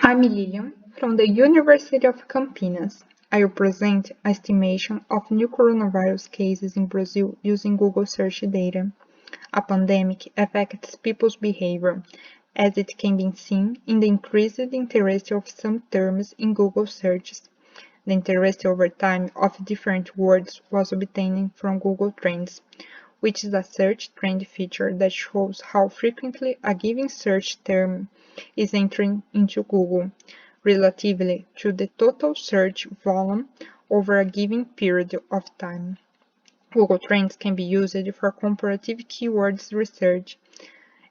I'm Lilian from the University of Campinas. I will present an estimation of new coronavirus cases in Brazil using Google search data. A pandemic affects people's behavior, as it can be seen in the increased interest of some terms in Google searches. The interest over time of different words was obtained from Google Trends, which is a search trend feature that shows how frequently a given search term is entering into Google, relatively to the total search volume over a given period of time. Google Trends can be used for comparative keywords research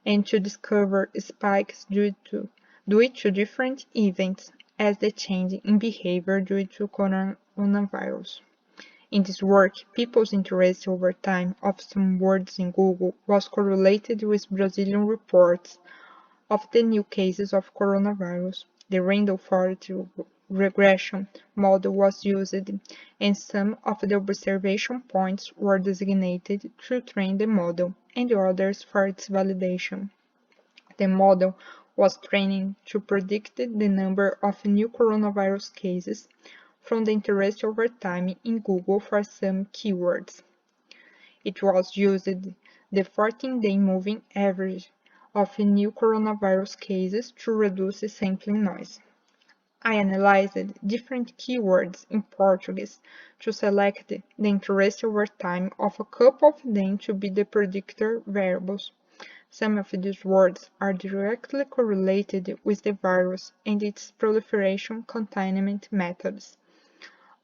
and to discover spikes due to different events as the change in behavior due to coronavirus. In this work, people's interest over time of some words in Google was correlated with Brazilian reports of the new cases of coronavirus. The random forest regression model was used, and some of the observation points were designated to train the model, and others for its validation. The model was trained to predict the number of new coronavirus cases from the interest over time in Google for some keywords. It was used the 14-day moving average of new coronavirus cases to reduce sampling noise. I analyzed different keywords in Portuguese to select the interest over time of a couple of them to be the predictor variables. Some of these words are directly correlated with the virus and its proliferation containment methods.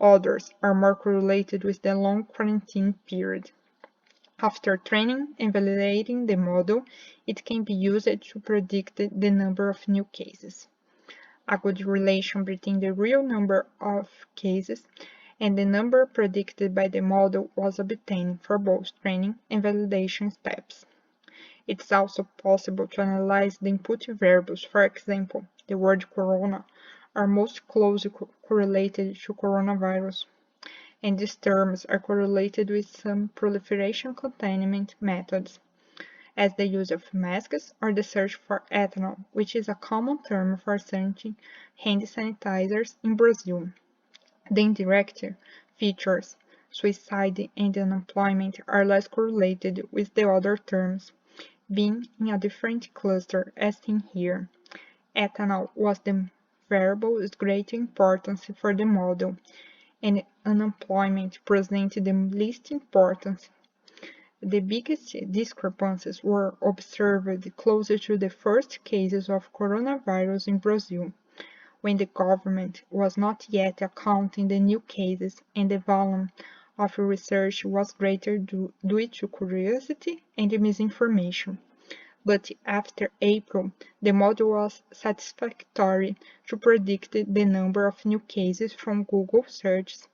Others are more correlated with the long quarantine period. After training and validating the model, it can be used to predict the number of new cases. A good relation between the real number of cases and the number predicted by the model was obtained for both training and validation steps. It's also possible to analyze the input variables. For example, the word corona are most closely correlated to coronavirus, and these terms are correlated with some proliferation containment methods, as the use of masks or the search for ethanol, which is a common term for scenting hand sanitizers in Brazil. The indirect features, suicide and unemployment, are less correlated with the other terms, being in a different cluster as seen here. Ethanol was the variable with great importance for the model, and unemployment presented the least importance. The biggest discrepancies were observed closer to the first cases of coronavirus in Brazil, when the government was not yet accounting the new cases and the volume of research was greater due to curiosity and misinformation. But after April, the model was satisfactory to predict the number of new cases from Google searches